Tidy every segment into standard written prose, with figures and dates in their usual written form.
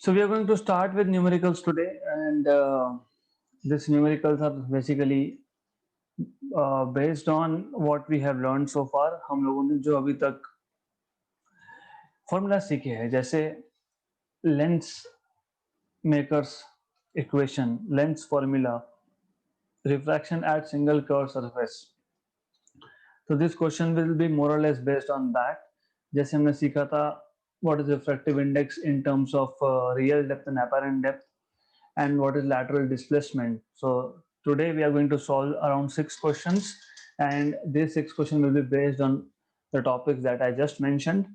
So we are going to start with numericals today, and these numericals are basically based on what we have learned so far. हम लोगों ने जो अभी तक formula सीखे हैं, जैसे lens makers equation, lens formula, refraction at single curve surface. तो this question will be more और लेस बेस्ड ऑन दैट. जैसे हमने सीखा था what is refractive index in terms of real depth and apparent depth, and what is lateral displacement. So today we are going to solve around 6 questions, and these 6 questions will be based on the topics that I just mentioned.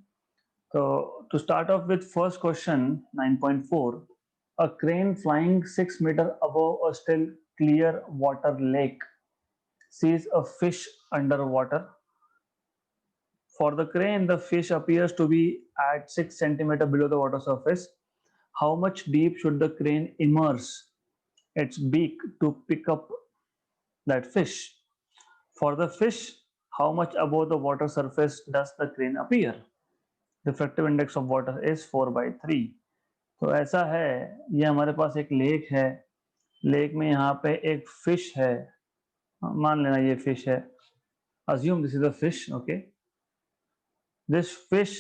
So to start off with first question 9.4, a crane flying 6 meter above a still clear water lake sees a fish underwater. For the crane, the fish appears to be at 6 centimeter below the water surface. How much deep should the crane immerse its beak to pick up that fish? For the fish, how much above the water surface does the crane appear? Refractive index of water is 4/3. तो ऐसा है, ये हमारे पास एक lake है. Lake में यहाँ पे एक फिश है. मान लेना ये फिश है. Assume this is a fish. Okay, this fish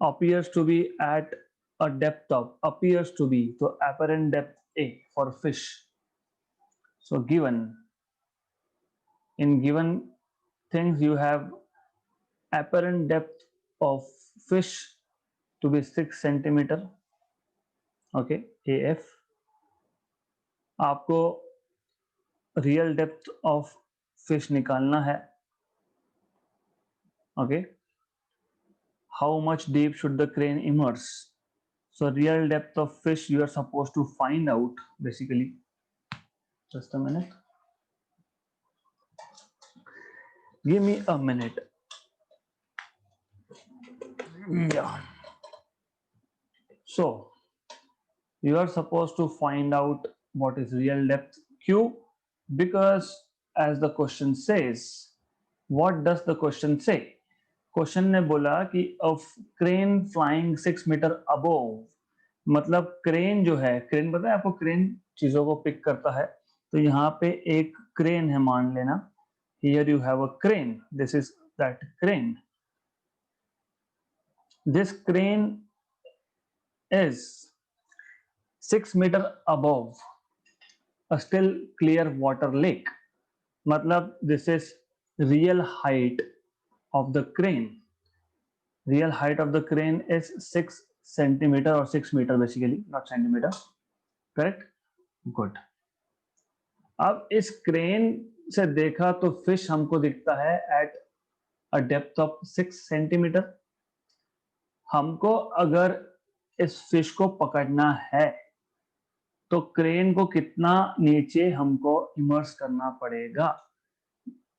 appears to be at a depth of, appears to be, so apparent depth A for fish. So given things, you have apparent depth of fish to be 6 centimeter. Okay, AF. आपको real depth of fish निकालना है. Okay, how much deep should the crane immerse? So real depth of fish you are supposed to find out basically. Just a minute, give me a minute. Yeah, so you are supposed to find out what is real depth Q, because as the question says, what does the question say? Question ने बोला कि a crane flying 6 metre above, मतलब crane जो है, crane पता है आपको, crane चीजों को पिक करता है. तो यहाँ पे एक क्रेन है, मान लेना. Here you have a crane, this is that crane. This crane is 6 metre above a still clear water lake. मतलब this is real height of the crane. Real height of the crane is 6 centimeter or 6 meter basically, not centimeter. Correct? Good. अब इस crane से देखा तो fish हमको दिखता है at a depth of 6 centimeter. हमको अगर इस फिश को पकड़ना है तो क्रेन को कितना नीचे हमको इमर्स करना पड़ेगा.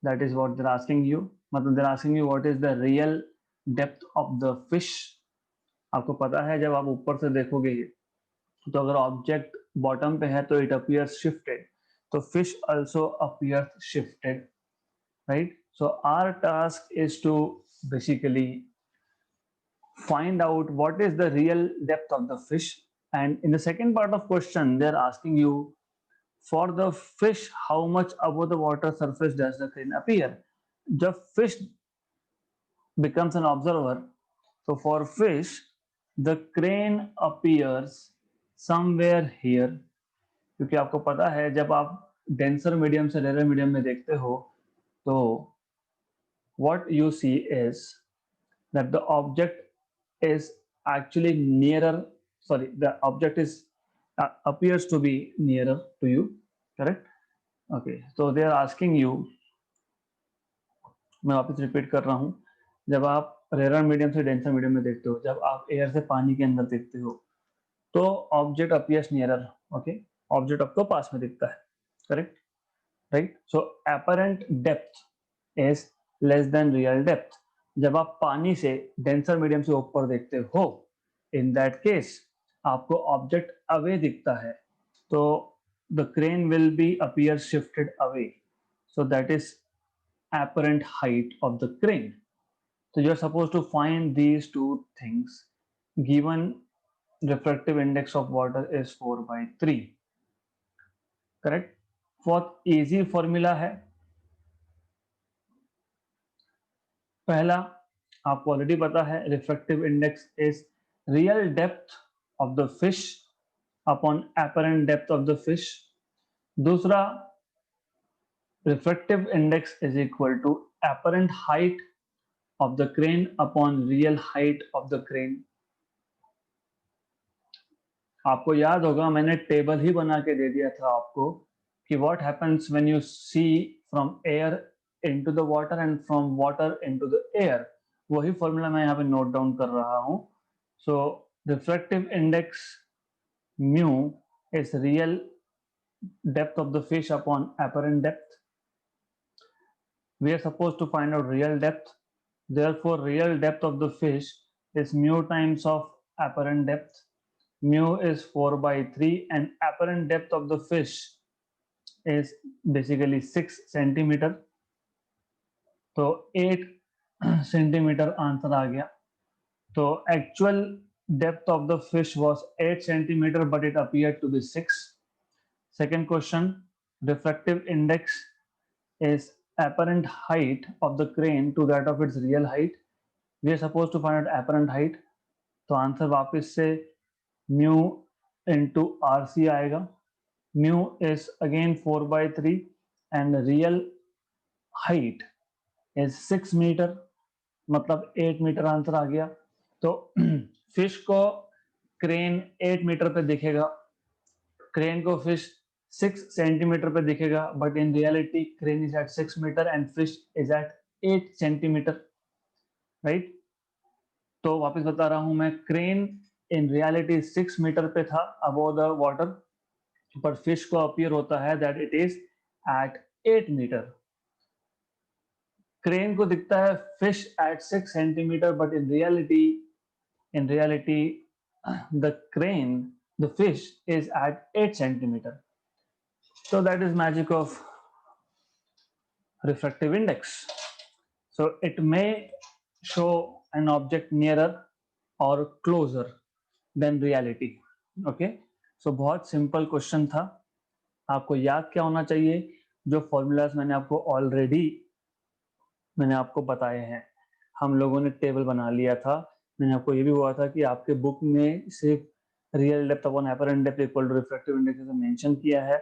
That is what they're asking you. मतलब they're asking you what is the real depth of the fish. आपको पता है जब आप ऊपर से देखोगे तो अगर ऑब्जेक्ट बॉटम पे है तो इट अपीयर्स शिफ्टेड, तो fish also appears shifted, right. So our task is to basically find out what is the real depth of the fish. And in the second part of question they're asking you, for the fish, how much above the water surface does the crane appear? जब fish becomes an observer, so for fish the crane appears somewhere here. क्योंकि आपको पता है जब आप denser medium से rare medium में देखते हो तो what you see is that the object is actually nearer, sorry, the object is appears to be nearer to you. Correct? Okay, so they are asking you, मैं वापस repeat कर रहा हूं, जब आप रेयर मीडियम से डेंसर मीडियम में देखते हो, जब आप एयर से पानी के अंदर देखते हो तो object appears nearer. Okay, object आपको पास में दिखता है. Correct, right. So apparent depth is less than real depth. जब आप पानी से डेंसर मीडियम से ऊपर देखते हो, इन दैट केस आपको ऑब्जेक्ट अवे दिखता है, तो the crane will be appear shifted away. So that is apparent height of the crane. So you're supposed to find these two things given refractive index of water is 4/3. Correct. बहुत easy formula है. पहला आपको already पता है, refractive index is real depth of the fish upon apparent depth of the fish. दूसरा, refractive index is equal to apparent height of the crane upon real height of the crane. आपको याद होगा मैंने table ही बना के दे दिया था आपको कि what happens when you see from air into the water and from water into the air. वही फॉर्मूला मैं यहाँ पे नोट डाउन कर रहा हूँ. So refractive index mu is real depth of the fish upon apparent depth. We are supposed to find out real depth. Therefore, real depth of the fish is mu times of apparent depth. Mu is 4/3 and apparent depth of the fish is basically 6 centimeter. तो 8 centimeter answer आ गया. तो actual depth of the fish was 8 centimeter but it appeared to be 6. Second question, refractive index is apparent height of the crane to that of its real height. We are supposed to find out apparent height. तो answer वापस से mu into RC आएगा. Mu is again 4/3 and real height is 6 meter, मतलब 8 metre answer आ गया. तो fish को crane 8 metre पे दिखेगा, क्रेन को फिश 6 सेंटीमीटर पे दिखेगा, but in reality crane is at 6 metre and fish is at 8 centimetre. Right. तो वापस बता रहा हूं मैं, क्रेन इन रियलिटी 6 मीटर पे था अबव द वाटर, पर फिश को अपीयर होता है that it is at 8 metre. Crane को दिखता है fish at 6 centimetre, but in reality the crane, the fish is at 8 centimeter. So that is magic of refractive index. So it may show an object nearer or closer than reality. Okay. So बहुत simple question था. आपको याद क्या होना चाहिए? जो formulas मैंने आपको बताए हैं. हम लोगों ने टेबल बना लिया था. मैंने आपको ये भी बोला था कि आपके बुक में सिर्फ real depth upon apparent depth equal to refractive index mention किया है.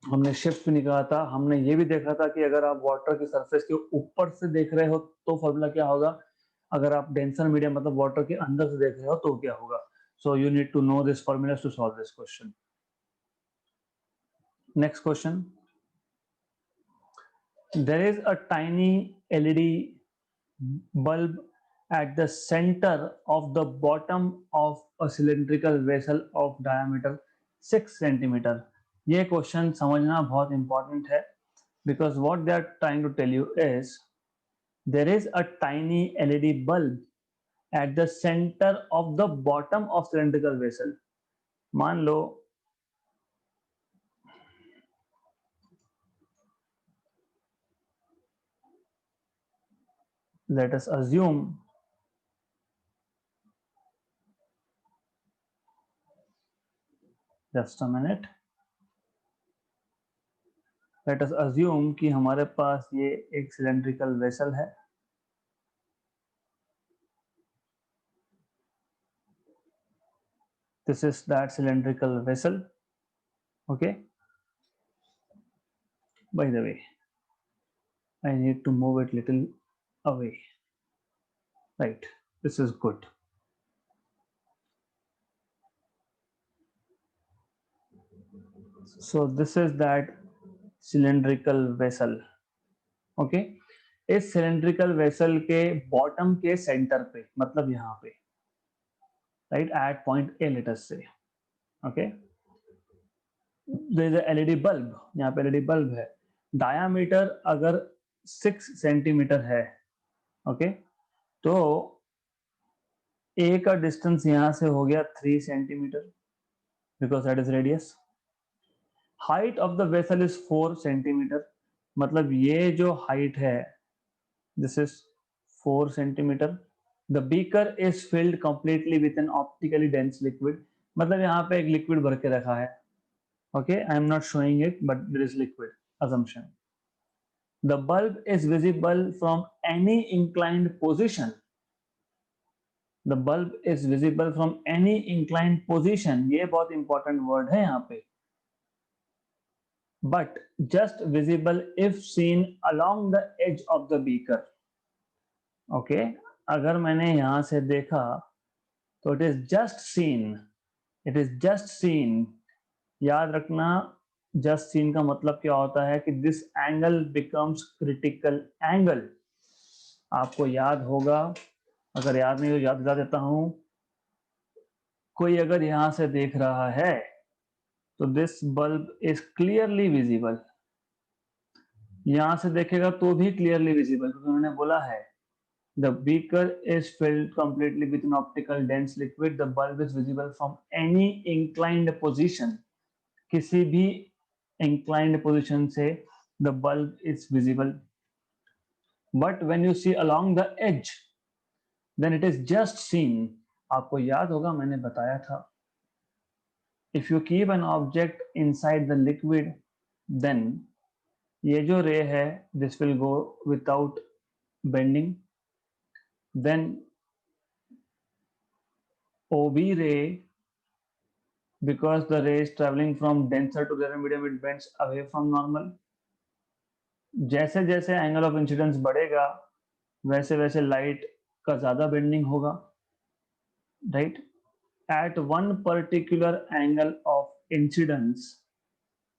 हमने शिफ्ट भी निकाला था. हमने ये भी देखा था कि अगर आप वाटर की सरफेस के ऊपर से देख रहे हो तो फॉर्मूला क्या होगा, अगर आप डेंसर मीडियम मतलब वाटर के अंदर से देख रहे हो तो क्या होगा. So you need to know this formula to solve this question. Next question. there is a tiny LED bulb at the center of the bottom of a cylindrical vessel of diameter 6 centimeter. ये question समझना बहुत important है, because what they are trying to tell you is there is a tiny LED bulb at the center of the bottom of cylindrical vessel. मान लो let us assume just a minute. Let us assume कि हमारे पास ये एक cylindrical vessel है. This is that cylindrical vessel. Okay. By the way, I need to move it little away. Right. This is good. So this is that cylindrical vessel. Okay. इस cylindrical vessel के bottom के center पे, मतलब यहाँ पे, right, at point A let us say. Okay. there is a LED bulb. यहाँ पे LED bulb है. Diameter अगर 6 सेंटीमीटर है, ओके, तो A का डिस्टेंस यहाँ से हो गया 3 centimetre, because that is radius. Height of the vessel is 4 centimetre, मतलब ये जो हाइट है this is 4 centimetre, the beaker is filled completely with an optically dense liquid, मतलब यहाँ पे एक लिक्विड भर के रखा है. Okay, I am not showing it but there is liquid assumption. The bulb is visible from any inclined position. The bulb is visible from any inclined position. ये बहुत इंपॉर्टेंट वर्ड है यहाँ पे. But just visible if seen along the edge of the beaker. Okay, अगर मैंने यहाँ से देखा तो it is just seen. It is just seen. याद रखना, just seen का मतलब क्या होता है कि this angle becomes critical angle. आपको याद होगा, अगर याद नहीं तो याद दिला देता हूं. कोई अगर यहां से देख रहा है तो this bulb is clearly visible. यहां से देखेगा तो भी क्लियरली विजिबल, क्योंकि उन्होंने बोला है the beaker is filled completely with an optical dense liquid, the bulb is visible from any inclined position. किसी भी इंक्लाइंड पोजीशन से the bulb is visible. But when you see along the edge then it is just seen. आपको याद होगा मैंने बताया था, if you keep an object inside the liquid then ये जो रे है this will go without bending. Then OB ray, because the ray is traveling from denser to rarer medium, it bends away from normal. जैसे जैसे angle of incidence बढ़ेगा वैसे वैसे light का ज्यादा बेंडिंग होगा, right. At one particular angle of incidence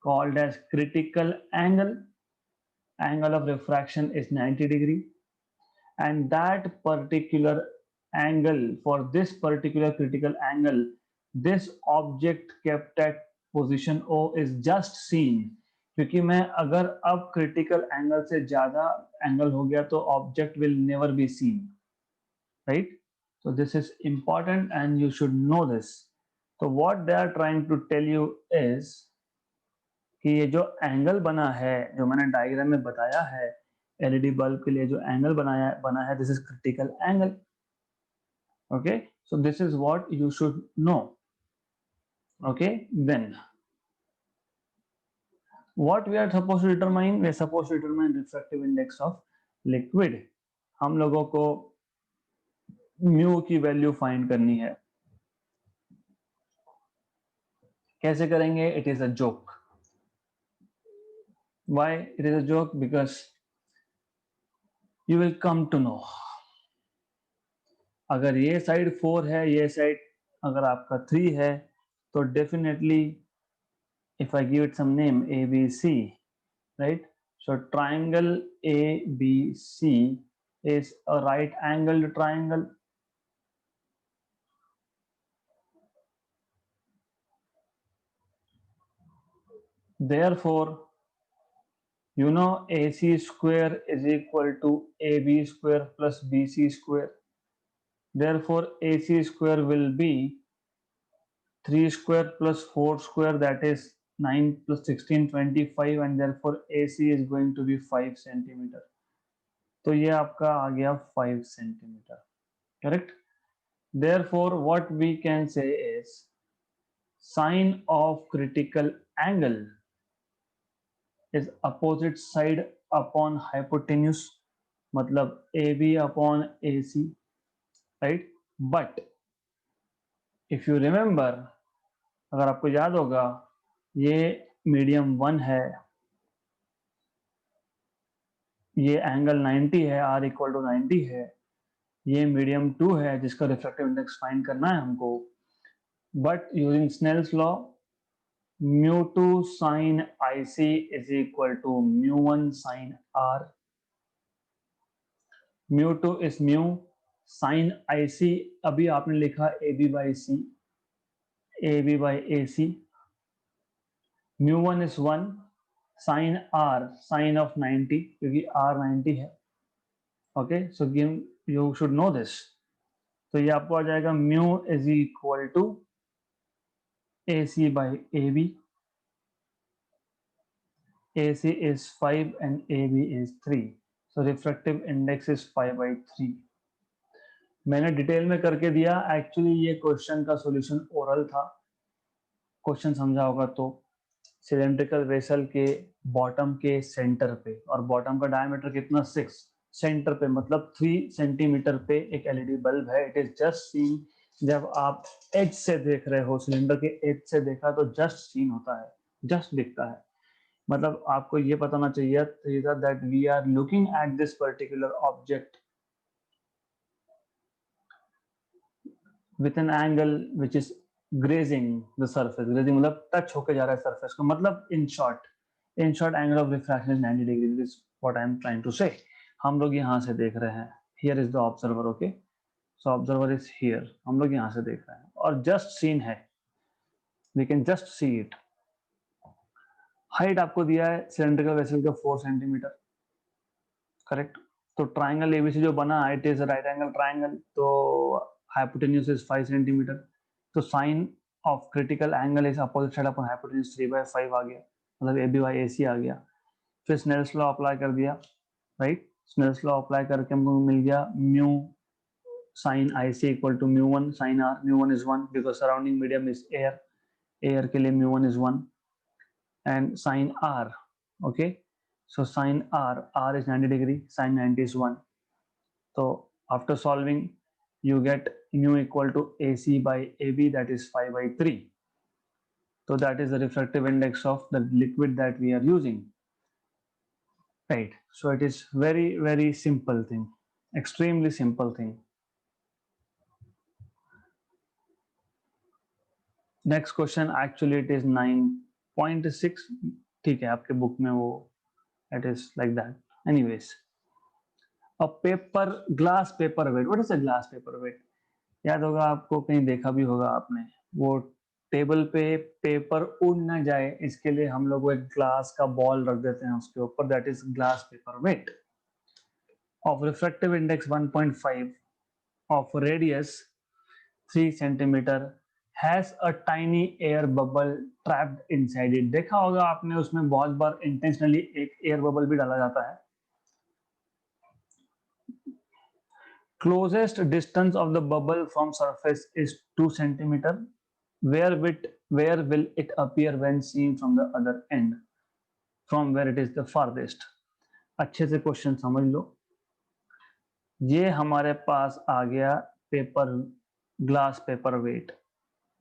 called as critical angle, angle of refraction is 90 degree, and that particular angle, for this particular critical angle, this object kept at position O is just seen. क्योंकि मैं अगर अब critical angle से ज्यादा angle हो गया तो object will never be seen, right. so this is important and you should know this. so what they are trying to tell you is कि ये जो एंगल बना है, जो मैंने डायग्राम में बताया है एलईडी बल्ब के लिए जो एंगल बना है, this is critical angle. Okay, so this is what you should know. Okay, then what we are supposed to determine, we are supposed to determine refractive index of liquid. हम लोगों को mu की value find करनी है. कैसे करेंगे? It is a joke. why it is a joke? because you will come to know. अगर ये साइड 4 है, ये साइड अगर आपका 3 है तो definitely if I give it some name ABC, right? So triangle ABC is a right angled triangle. Therefore, you know AC square is equal to AB square plus BC square. Therefore, AC square will be 3 square plus 4 square, that is 9 plus 16, 25, and therefore AC is going to be 5 centimeter. तो ये आपका आ गया 5 centimeter, correct? Therefore, what we can say is sine of critical angle is opposite side upon hypotenuse, मतलब AB upon AC, right? But if you remember, अगर आपको याद होगा, ये मीडियम 1 है, ये एंगल 90 है, R इक्वल टू 90 है, ये मीडियम 2 है जिसका रिफ्रैक्टिव इंडेक्स फाइंड करना है हमको. But using Snell's law, mu2 sin IC is equal to mu1 sin R. mu2 is mu, sin IC अभी आपने लिखा AB by C, AB by AC. mu1 is 1, sin R, sin of 90 क्योंकि R 90 है. Okay, so you should know this. तो ये आपको आ जाएगा mu is equal to AC by AB. AC is 5 and AB is 3. So refractive index is 5 by 3. मैंने detail में करके दिया, एक्चुअली ये क्वेश्चन का सॉल्यूशन ओरल था, क्वेश्चन समझा होगा तो। सिलेंड्रिकल वेसल के बॉटम के सेंटर पे, और बॉटम का डायमीटर कितना 6, सेंटर पे मतलब 3 सेंटीमीटर पे एक एलईडी बल्ब है। इट इज जस्ट सीन, जब आप एज से देख रहे हो, सिलेंडर के एज से देखा तो जस्ट सीन होता है, जस्ट दिखता है। मतलब आपको ये पता होना चाहिए that we are looking at this particular object with an angle which is grazing the surface. Grazing मतलब टच होके जा रहा है सरफेस को, मतलब in short angle of refraction is 90 degree. This what I am trying to say. हम लोग यहाँ से देख रहे हैं, here is the observer, okay. So observer is here, हम लोग यहाँ से देख रहे हैं और जस्ट सीन है, we can just see it. Height आपको दिया है सिलेंड्रिकल वेसल का 4 सेंटीमीटर, करेक्ट। तो ट्राइंगल एबीसी जो बना, it is right angle triangle, तो हाइपोटेन्यूज इज 5 सेंटीमीटर। तो sine of critical angle is opposite side upon hypotenuse 3/5 आ गया, मतलब ए बी बाई ए सी आ गया। फिर स्नेल्स लॉ अप्लाई कर दिया, राइट। स्नेल्स लॉ अप्लाई करके हमको मिल गया mu sine I C equal to mu one sine R. Mu one is 1 because surrounding medium is air, air के लिए mu one is 1 and sine r, okay, so sine r is 90 degree, sine 90 is 1. So after solving you get mu equal to AC by AB, that is 5/3. So that is the refractive index of the liquid that we are using, right? So it is very very simple thing, extremely simple thing. Next question, actually it is 9.6, ठीक है आपके book में वो, it is like that. Anyways, a paper glass paper weight, what is a glass paper weight? याद होगा आपको, कहीं देखा भी होगा आपने, वो टेबल पे पेपर उड़ ना जाए इसके लिए हम लोग एक ग्लास का बॉल रख देते हैं उसके ऊपर, that is glass paper weight. Of refractive index 1.5, of radius 3 centimetre, has a tiny air bubble trapped inside it. देखा होगा आपने, उसमें बहुत बार इंटेंशनली एक एयर बबल भी डाला जाता है। Closest distance of the bubble from surface is 2 centimeter. Where will it appear when seen from the other end, from where it is the farthest? अच्छे से क्वेश्चन समझ लो। ये हमारे पास आ गया paper, glass paper weight,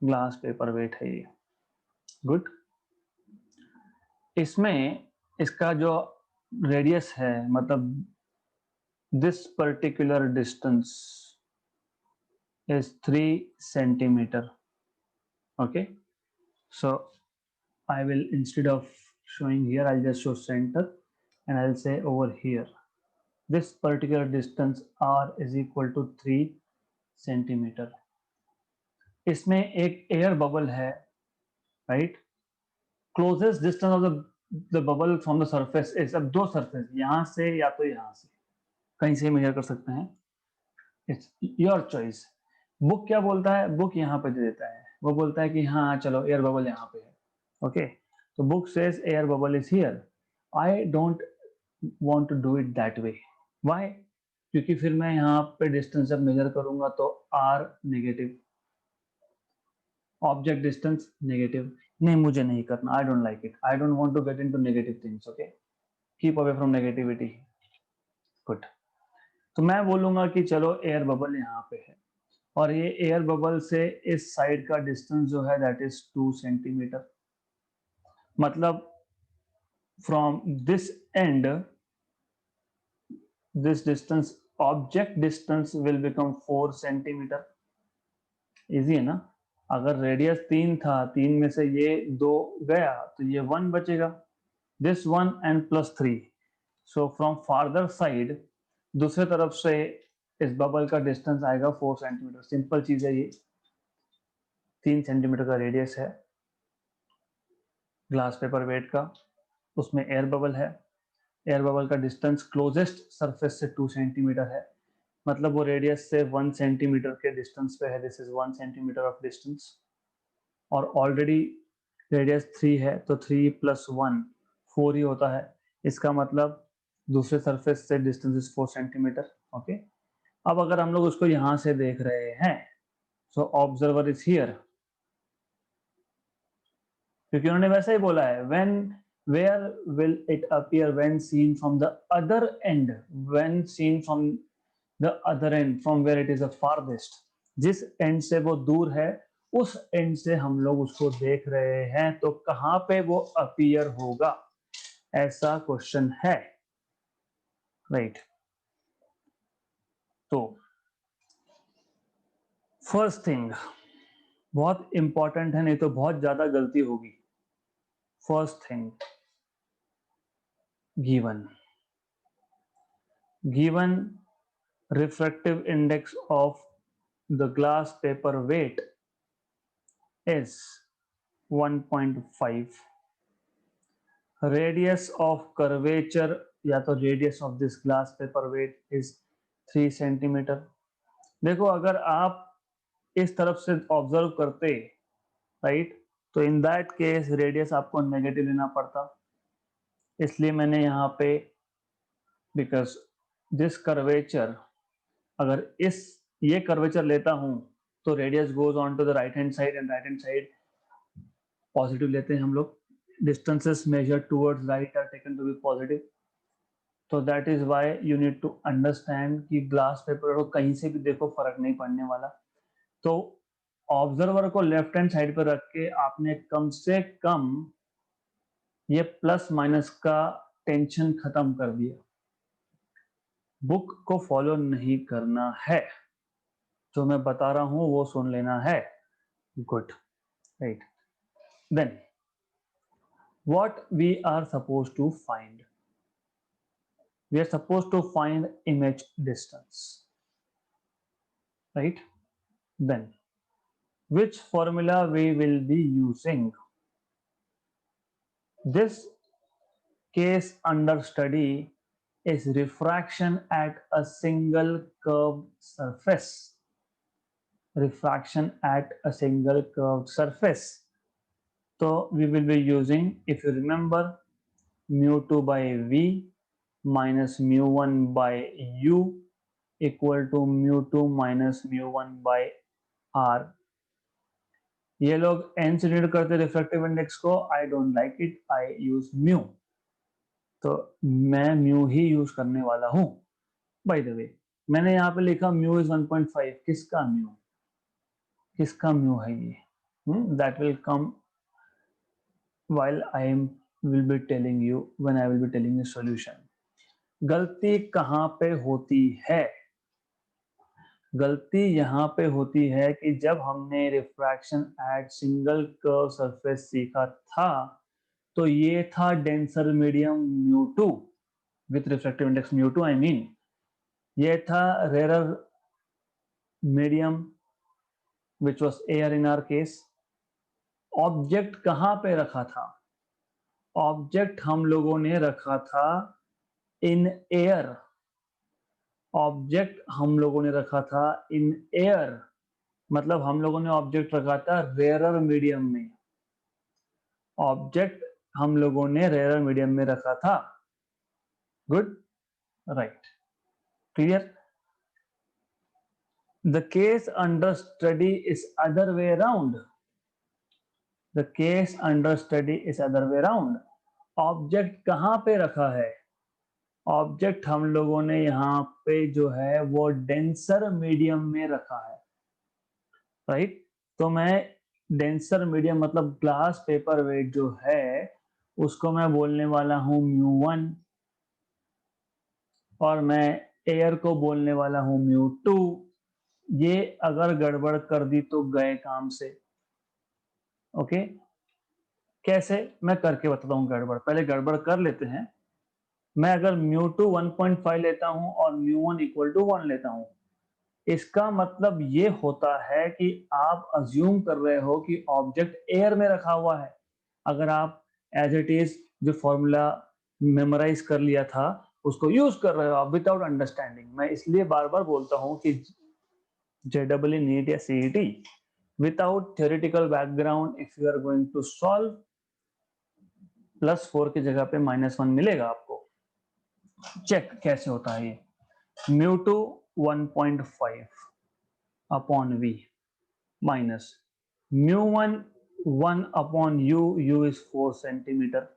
glass paper weight है ये, गुड। इसमें इसका जो रेडियस है, मतलब this particular distance is 3 centimeter, okay. So I will, instead of showing here, I'll just show center and I'll say over here this particular distance r is equal to 3 centimeter. इसमें एक air bubble है, right. Closest distance of the bubble from the surface is, अब दो surface, यहां से या तो यहां से, कहीं से मेजर कर सकते हैं, इट्स योर चॉइस। बुक क्या बोलता है, बुक यहाँ पे दे देता है, वो बोलता है कि हाँ चलो एयर बबल यहाँ पे है, ओके। तो book says air bubble is here. I don't want to do it that way. Why? क्योंकि फिर मैं यहाँ पे डिस्टेंस जब मेजर करूंगा तो r negative, object distance negative, नहीं मुझे नहीं करना, I don't like it, I don't want to get into negative things, okay, keep away from negativity, good. तो मैं बोलूंगा कि चलो एयर बबल यहाँ पे है, और ये एयर बबल से इस साइड का डिस्टेंस जो है दैट इज 2 सेंटीमीटर, मतलब from this and this distance, object distance will become 4 centimetre. Easy है ना। अगर रेडियस 3 था, 3 में से ये 2 गया तो ये 1 बचेगा, this 1 and plus 3। So from farther side, दूसरे तरफ से इस बबल का डिस्टेंस आएगा 4 सेंटीमीटर। सिंपल चीज है ये, 3 सेंटीमीटर का रेडियस है ग्लास पेपर वेट का, उसमें एयर बबल है, एयर बबल का डिस्टेंस क्लोजेस्ट सरफेस से 2 सेंटीमीटर है, मतलब वो रेडियस से 1 सेंटीमीटर के डिस्टेंस पे है, this is 1 centimetre of distance, और ऑलरेडी रेडियस 3 है तो 3 + 1 4 ही होता है, इसका मतलब दूसरे सरफेस से डिस्टेंस इज 4 सेंटीमीटर, ओके। अब अगर हम लोग उसको यहां से देख रहे हैं, सो ऑब्जर्वर इज हियर, क्योंकि उन्होंने वैसा ही बोला है, when where will it appear when seen from the other end, when seen from the other end from where it is the farthest, जिस एंड से वो दूर है उस एंड से हम लोग उसको देख रहे हैं, तो कहां पे वो अपीयर होगा, ऐसा क्वेश्चन है, राइट। तो फर्स्ट थिंग बहुत इंपॉर्टेंट है, नहीं तो बहुत ज्यादा गलती होगी। First thing, given refractive index of the glass paper weight is 1.5, radius of curvature या तो radius of this glass paper weight is 3 centimetre. देखो अगर आप इस तरफ से ऑब्जर्व करते, राइट, तो इन दैट केस रेडियस आपको नेगेटिव लेना पड़ता, इसलिए मैंने यहाँ पे बिकॉज दिस कर्वेचर, अगर ये कर्वेचर लेता हूं तो radius goes on to the right hand side, and right hand side positive लेते हैं हम लोग, distances measured towards right are taken to be positive. तो that is why you need to understand कि ग्लास पेपर को कहीं से भी देखो फर्क नहीं पड़ने वाला। तो ऑब्जर्वर को लेफ्ट हैंड साइड पर रख के आपने कम से कम ये प्लस माइनस का टेंशन खत्म कर दिया, बुक को फॉलो नहीं करना है, जो मैं बता रहा हूं वो सुन लेना है, good, right. Then what we are supposed to find, we are supposed to find image distance, right? Then which formula we will be using, this case under study is refraction at a single curved surface, refraction at a single curved surface. So we will be using, if you remember, mu2 by v minus mu1 by u equal to mu2 minus mu1 by r। ये लोग n से denote करते refractive index को, आई don't like it, I use mu, तो मैं mu ही use करने वाला हूं। बाय द वे मैंने यहाँ पे लिखा म्यू इज 1.5, किसका म्यू, किसका म्यू है ये, that will come while I will be telling you, when I will be telling you solution। गलती कहां पे होती है, गलती यहाँ पे होती है कि जब हमने refraction at single curve surface सीखा था, तो ये था denser medium mu2 with refractive index mu2, I mean ये था rare medium which was air in our case. Object कहां पे रखा था, ऑब्जेक्ट हम लोगों ने रखा था इन एयर, ऑब्जेक्ट हम लोगों ने रखा था इन एयर, मतलब हम लोगों ने ऑब्जेक्ट रखा था रेयर मीडियम में, ऑब्जेक्ट हम लोगों ने रेयर मीडियम में रखा था, good, right, clear. The case under study is other way around, the case under study is other way around. Object कहां पे रखा है, ऑब्जेक्ट हम लोगों ने यहाँ पे जो है वो डेंसर मीडियम में रखा है, राइट। तो मैं डेंसर मीडियम मतलब ग्लास पेपर वेट जो है उसको मैं बोलने वाला हूं mu1, और मैं एयर को बोलने वाला हूं mu2। ये अगर गड़बड़ कर दी तो गए काम से, ओके। कैसे, मैं करके बताता हूं गड़बड़, पहले गड़बड़ कर लेते हैं। मैं अगर mu2 1.5 लेता हूं और mu1 इक्वल टू 1 लेता हूं, इसका मतलब ये होता है कि आप अज्यूम कर रहे हो कि ऑब्जेक्ट एयर में रखा हुआ है। अगर आप एज इट इज जो फॉर्मूला मेमोराइज कर लिया था उसको यूज कर रहे हो आप विदाउट अंडरस्टैंडिंग, मैं इसलिए बार बार बोलता हूं कि JEE नीट या CET without theoretical background if you are going to solve, +4 की जगह पे -1 मिलेगा आपको। चेक कैसे होता है ये, mu2 1.5 upon V minus mu1 1 upon U is 4 centimeter,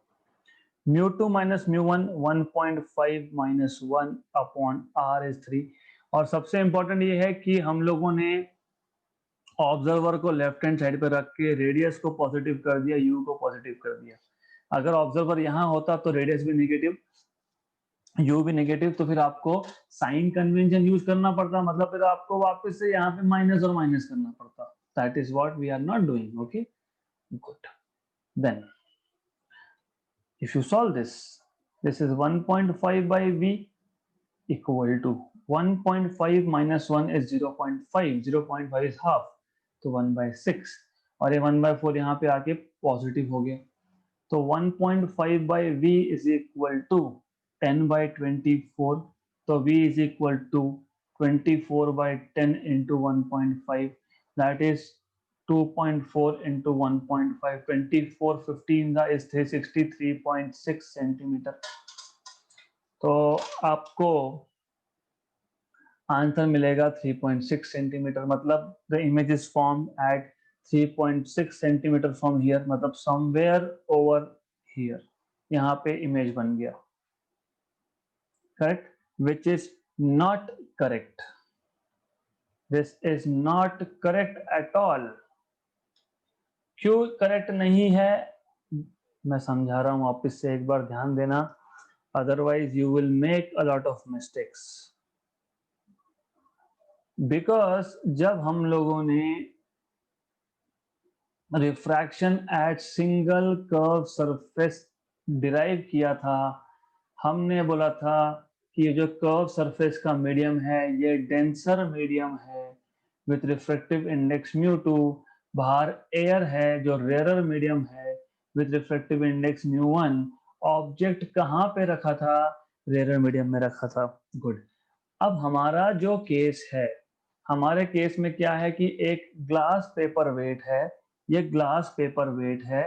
mu2 minus mu1 1.5 minus 1 upon R is 3। और सबसे इंपॉर्टेंट ये है कि हम लोगों ने ऑब्जर्वर को लेफ्ट हैंड साइड पे रख के रेडियस को पॉजिटिव कर दिया, यू को पॉजिटिव कर दिया। अगर ऑब्जर्वर यहाँ होता तो रेडियस भी नेगेटिव, यू भी नेगेटिव, तो फिर आपको साइन कन्वेंशन यूज करना पड़ता, मतलब फिर आपको वापस से यहाँ पे माइनस और माइनस करना पड़ता। That is what we are not doing. Okay, good. Then if you solve this is 1.5 by V equal to 1.5 minus 1 is 0.5, 0.5 is half, तो 1/6, और ये 1/4 यहाँ पे आके पॉजिटिव हो गया, तो 1.5 by V is equal to 10/24, तो V is equal to 24/10 into 1.5, that is 2.4 into 1.5, 24 15 का is 363.6 सेंटीमीटर। तो आपको आंसर मिलेगा 3.6 सेंटीमीटर, मतलब the image is form at 3.6 centimetre from here, मतलब समवेयर ओवर हियर, यहाँ पे इमेज बन गया। Correct, which is not correct, this is not correct at all. क्यों करेक्ट नहीं है मैं समझा रहा हूं, वापस से एक बार ध्यान देना, otherwise you will make a lot of mistakes. Because जब हम लोगों ने refraction at single curve surface derive किया था, हमने बोला था कि ये जो कर्व सरफेस का मीडियम है ये डेंसर मीडियम है विथ रिफ्रैक्टिव इंडेक्स μ2, बाहर एयर है जो रेयरर मीडियम है विथ रिफ्रैक्टिव इंडेक्स μ1। ऑब्जेक्ट कहाँ पे रखा था, रेयरर मीडियम में रखा था। गुड। अब हमारा जो केस है, हमारे केस में क्या है कि एक ग्लास पेपर वेट है, ये ग्लास पेपर वेट है,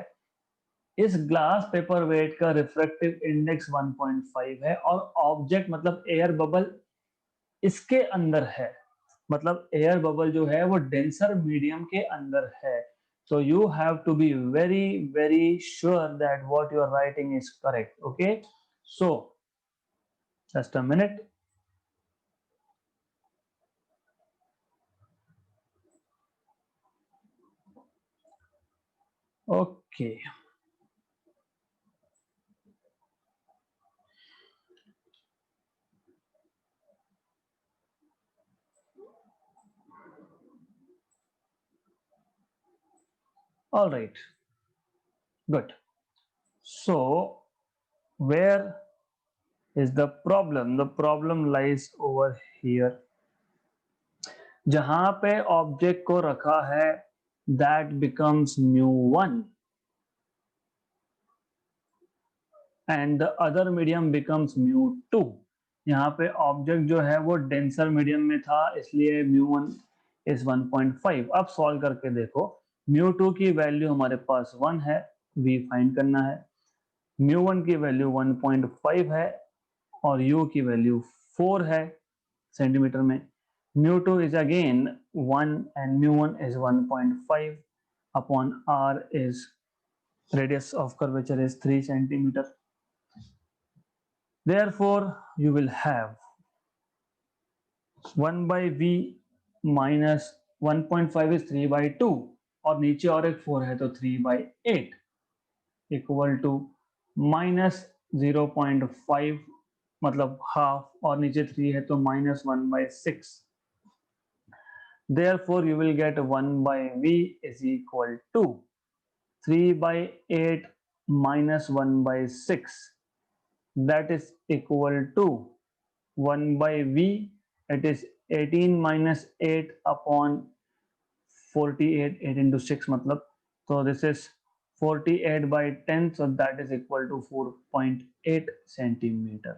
इस ग्लास पेपर वेट का रिफ्रैक्टिव इंडेक्स 1.5 है और ऑब्जेक्ट मतलब एयर बबल इसके अंदर है, मतलब एयर बबल जो है वो डेंसर मीडियम के अंदर है। So you have to be very very sure that what you are writing is correct. Okay, so just a minute. Okay, all right, good. So where is the problem? The problem lies over here. जहां पे object को रखा है that becomes μ1 and the other medium becomes μ2। यहाँ पे object जो है वो डेंसर मीडियम में था इसलिए μ1 is 1.5। अब सॉल्व करके देखो, μ2 की वैल्यू हमारे पास 1 है, v फाइंड करना है, μ1 की वैल्यू 1.5 है और u की वैल्यू 4 है सेंटीमीटर में। μ2 is again 1 and μ1 is 1.5 upon r is radius of curvature is 3 centimeter. Therefore you will have 1 by v minus 1.5 is 3 by 2 और नीचे और एक 4 है तो 3 by 8 इक्वल टू माइनस 0.5 मतलब हाफ और नीचे 3 है तो minus 1/6। Therefore you will get 1 by v is equal to 3 by 8 minus 1/6, that is equal to 1 by v, it is 18 minus 8 upon 48, 8 into 6 मतलब, so this is 48 by 10, so that is equal to 4.8 centimeter,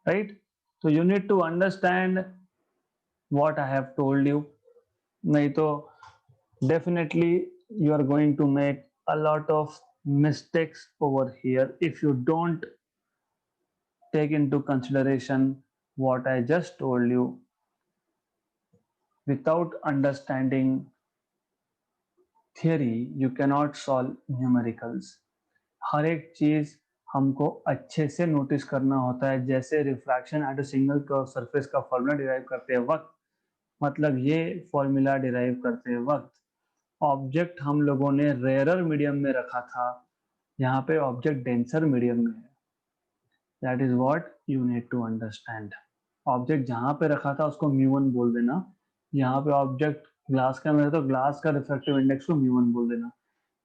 right? So you need to understand what I have told you, नहीं तो definitely you are going to make a lot of mistakes over here if you don't take into consideration what I just told you, without understanding theory you cannot solve numericals. हर एक चीज हमको अच्छे से notice करना होता है, जैसे refraction at a single curve surface का फॉर्मूला डिराइव करते वक्त, मतलब ये फॉर्मूला डिराइव करते वक्त ऑब्जेक्ट हम लोगों ने रेयरर मीडियम में रखा था, यहाँ पे ऑब्जेक्ट डेंसर मीडियम में है. That is what you need to understand. Object जहां पे रखा था उसको म्यू1 बोल देना. यहाँ पे ऑब्जेक्ट ग्लास का में है तो ग्लास का रिफ्रैक्टिव इंडेक्स को म्यू1 बोल देना.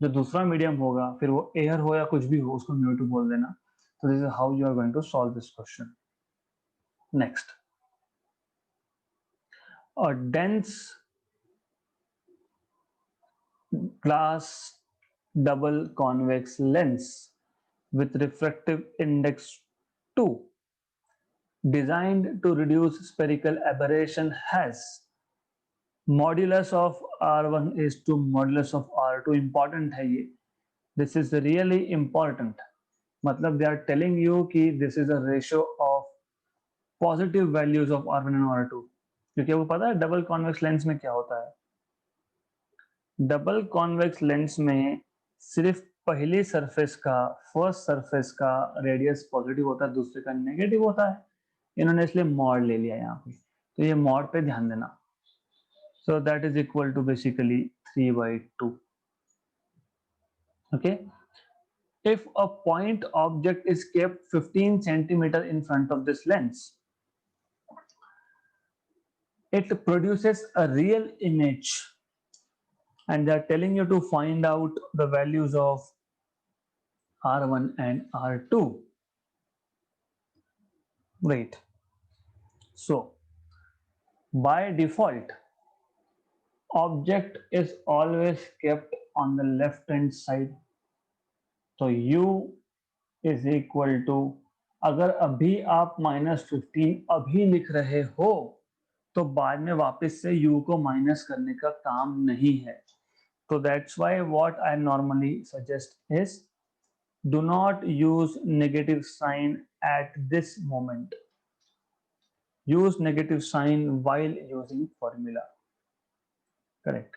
जो दूसरा मीडियम होगा, फिर वो एयर हो या कुछ भी हो, उसको म्यू2 बोल देना. So this is how you are going to solve this question. Next, a dense glass double convex lens with refractive index 2 designed to reduce spherical aberration has modulus of R1 is to modulus of R2. Important है ये. This is really important. मतलब they are telling you कि this is a ratio of positive values of R1 and R2. क्योंकि वो पता है double convex lens में क्या होता है. डबल कॉन्वेक्स लेंस में सिर्फ पहली सरफेस का, फर्स्ट सरफेस का रेडियस पॉजिटिव होता है, दूसरे का नेगेटिव होता है. इन्होंने इसलिए मॉड ले लिया यहाँ पे, तो ये मॉड पे ध्यान देना. So that is equal to basically 3/2. Okay. If a point object is kept 15 centimeter in front of this lens, it produces a real image, and they are telling you to find out the values of R1 and R2. Right. So by default, object is always kept on the left hand side. So U is equal to, अगर अभी आप -15 अभी लिख रहे हो तो बाद में वापस से U को माइनस करने का काम नहीं है. So that's why what I normally suggest is do not use negative sign at this moment. Use negative sign while using formula. Correct.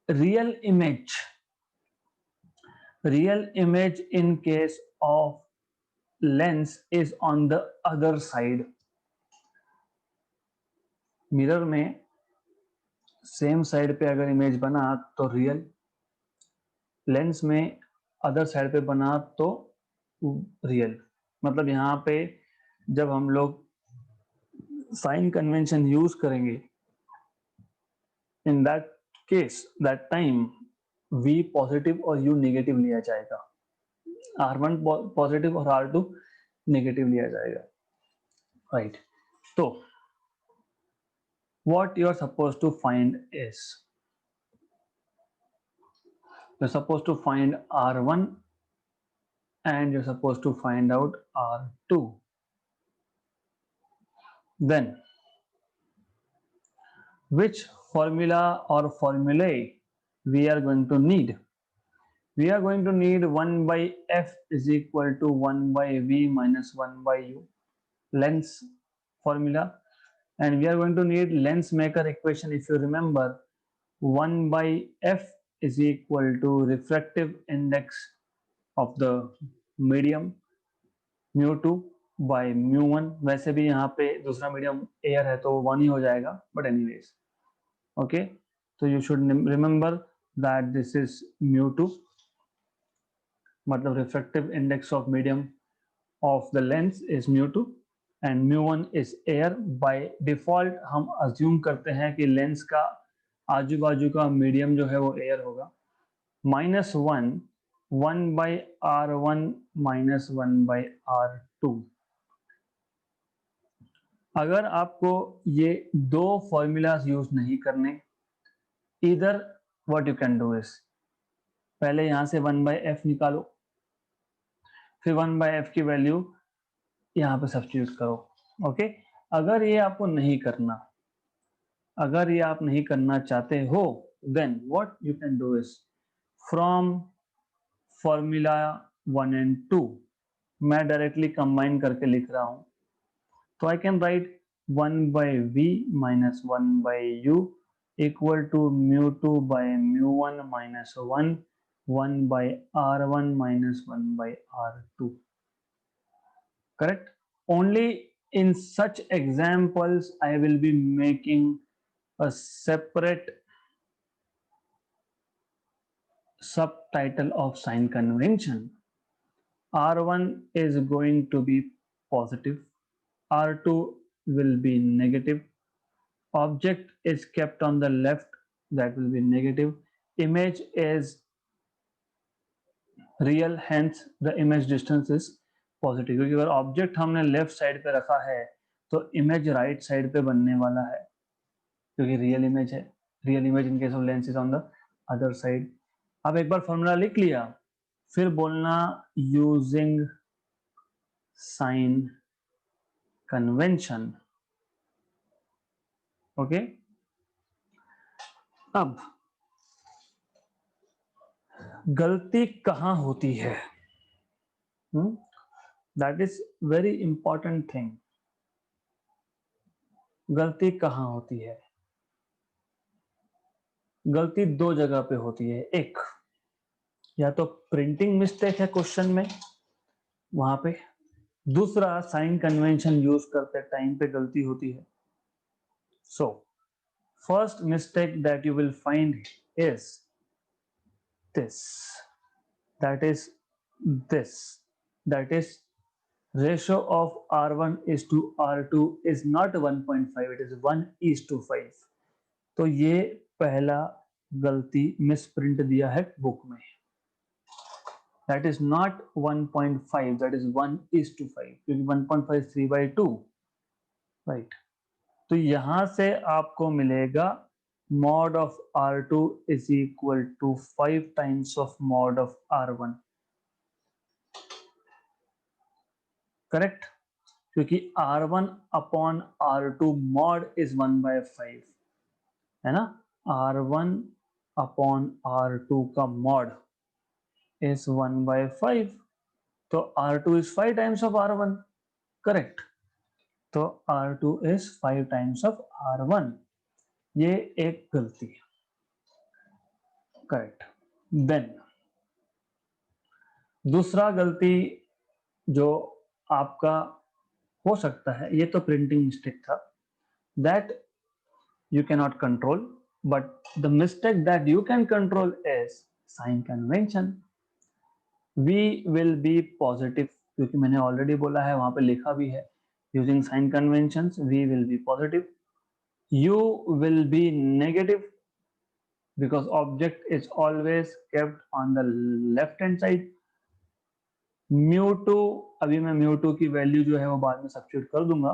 Real image in case of lens is on the other side. Mirror में same side पे अगर image बना तो real, lens में other side पे बना तो real. मतलब यहाँ पे जब हम लोग साइन कन्वेंशन यूज करेंगे, in that case that time V positive और U नेगेटिव लिया जाएगा, R1 पॉजिटिव और R2 नेगेटिव लिया जाएगा. राइट. तो what you are supposed to find is, you're supposed to find R1 and you're supposed to find out R2. Then which formula or formulae we are going to need? We are going to need 1 by F is equal to 1 by V minus 1 by U, lens formula. And we are going to need lens maker equation. If you remember, 1 by F is equal to refractive index of the medium mu2 by mu1. वैसे भी यहाँ पे दूसरा medium air है तो 1 ही हो जाएगा, but anyways. Okay. तो you should remember that this is mu2, मतलब refractive index of medium of the lens is mu2 and mu1 is air. By default हम अज्यूम करते हैं कि लेंस का आजू बाजू का मीडियम जो है वो एयर होगा. -1 1 by R1 minus 1 by R2. अगर आपको ये दो फॉर्मूलाज यूज नहीं करने, इधर what you can do is, पहले यहां से 1 by F निकालो, फिर 1 by F की वैल्यू यहां पे सब्स्टिट्यूट करो. ओके. अगर ये आपको नहीं करना, अगर ये आप नहीं करना चाहते हो, then what you can do is from formula 1 and 2 मैं डायरेक्टली कंबाइन करके लिख रहा हूं. So I can write 1 by v minus 1 by u equal to mu2 by mu1 minus 1 by r1 minus 1 by r2. Correct? Only in such examples I will be making a separate subtitle of sign convention. R1 is going to be positive, R2 will be negative, object is kept on the left, that will be negative, image is real, hence the image distance is positive, क्योंकि अगर object हमने left side पे रखा है तो image right side पे बनने वाला है, क्योंकि रियल इमेज है, real image in case of lens is on the other side. अब एक बार फॉर्मूला लिख लिया, फिर बोलना यूजिंग साइन कन्वेंशन. ओके, अब गलती कहां होती है, that is very important thing. गलती कहां होती है? गलती दो जगह पे होती है. एक या तो प्रिंटिंग मिस्टेक है क्वेश्चन में, वहां पे, दूसरा साइन कन्वेंशन यूज करते टाइम पे गलती होती है. So first mistake that you will find is this, that is this, that is ratio of R1 is to R2 is not 1.5, it is 1:5. तो ये पहला गलती मिसप्रिंट दिया है बुक में, that is not 1.5, that is 1:5, क्योंकि 1.5 is 3/2, right. तो यहां से आपको मिलेगा mod of R2 is equal to 5 times of mod of R1. Correct, क्योंकि R1 upon R2 mod is 1/5 है ना. R1 अपॉन R2 का मॉड इज 1/5, तो R2 is 5 times of R1. Correct, तो R2 is 5 times of R1. ये एक गलती है. करेक्ट. देन दूसरा गलती जो आपका हो सकता है, ये तो प्रिंटिंग मिस्टेक था, that you cannot control, but the mistake that you can control is sign convention. We will be positive, क्योंकि मैंने ऑलरेडी बोला है, वहां पे लिखा भी है, using sign conventions we will be positive. You will be negative because object is always kept on the left hand side. mu2, अभी मैं mu2 की वैल्यू जो है वो बाद में सब्स्टिट्यूट कर दूंगा.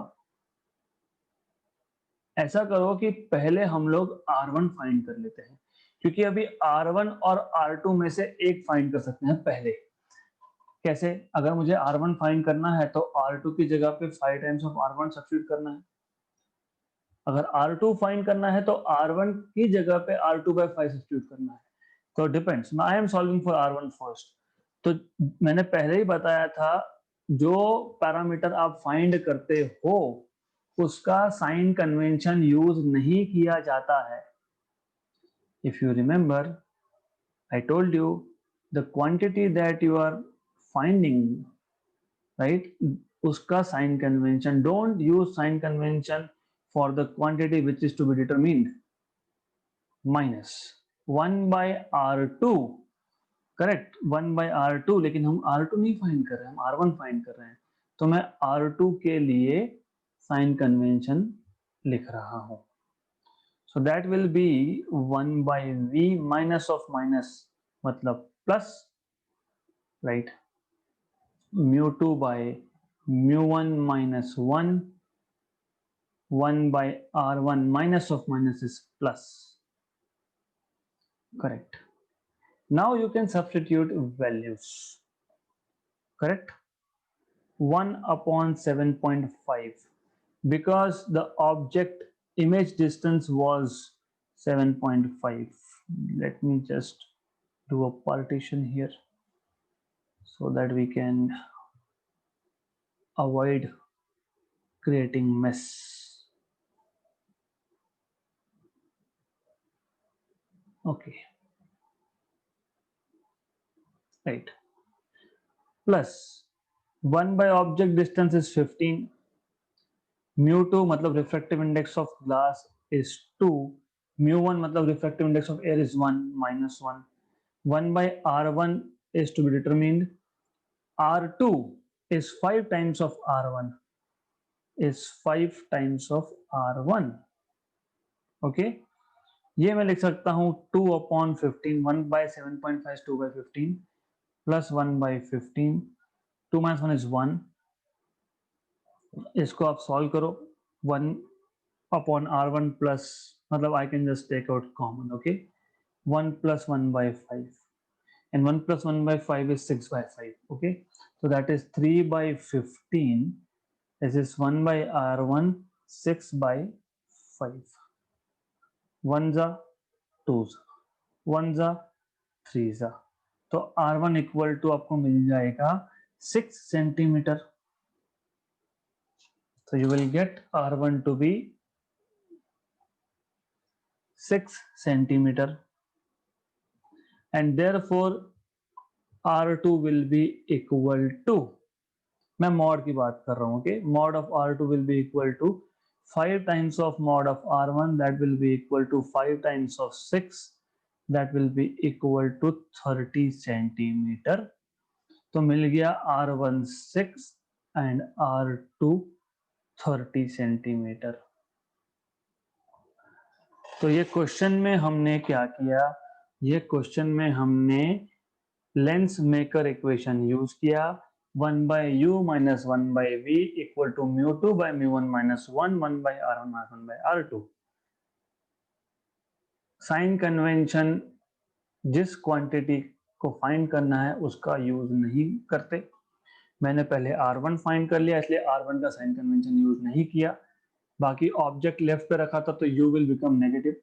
ऐसा करो कि पहले हम लोग R1 फाइंड कर लेते हैं, क्योंकि अभी R1 और R2 में से एक फाइंड कर सकते हैं पहले. कैसे? अगर मुझे R1 फाइंड करना है तो R2 की जगह पे 5 टाइम्स ऑफ R1 सब्स्टिट्यूट करना है. अगर R2 फाइंड करना है तो R1 की जगह पे R2/5 सब्स्टिट्यूट करना है. तो depends. I am solving for R1 first. तो मैंने पहले ही बताया था, जो पैरामीटर आप फाइंड करते हो उसका साइन कन्वेंशन यूज नहीं किया जाता है. If you remember, I told you the quantity that you are finding, right? उसका sign convention, don't use sign convention for the quantity which is to be determined. Minus 1 by R2, correct, 1 by R2, लेकिन हम R2 नहीं find कर रहे हैं, हम R1 find कर रहे हैं. तो मैं R2 के लिए साइन कन्वेंशन लिख रहा हूं. So that will be 1 by v minus of minus, मतलब plus, right? mu2 by mu1 minus 1 by R1 minus of minus is plus. Correct. Now you can substitute values. Correct. 1 upon 7.5, because the object image distance was 7.5. Let me just do a partition here so that we can avoid creating mess. Okay, right. Plus 1 by object distance is 15. mu2 मतलब refractive index of glass is 2. mu1 मतलब refractive index of air is 1 minus 1. 1 by r1 is to be determined. r2 is 5 times of r1 is 5 times of r1. okay, ये मैं लिख सकता हूँ 2 upon 15. 1 by 7.5 2 by 15 plus 1 by 15. 2 minus 1 is 1. इसको आप solve करो. 1 upon r1 plus मतलब I can just take out common. okay, 1 plus 1 by 5 and 1 plus 1 by 5 is 6 by 5. okay, so that is 3 by 15. This is 1 by r1 6 by 5. 1 जा 2 जा 1 जा 3 जा, तो r1 equal to आपको मिल जाएगा 6 centimetre. so you will get r1 to be 6 centimeter and therefore r2 will be equal to, मैं mod की बात कर रहा हूँ. okay, mod of r2 will be equal to 5 times of mod of r1, that will be equal to 5 times of 6, that will be equal to 30 centimeter. तो मिल गया r1 6 and r2 30 centimetre. तो ये question में हमने क्या किया, ये question में हमने लेंस मेकर इक्वेशन यूज किया. 1 by u minus 1 by v equal to mu2 by mu1 minus 1 1 by r1 minus 1 by r2. Sign convention जिस क्वांटिटी को फाइंड करना है उसका यूज नहीं करते. मैंने पहले r1 फाइंड कर लिया इसलिए r1 का साइन कन्वेंशन यूज नहीं किया. बाकी ऑब्जेक्ट लेफ्ट पे रखा था तो u will become negative.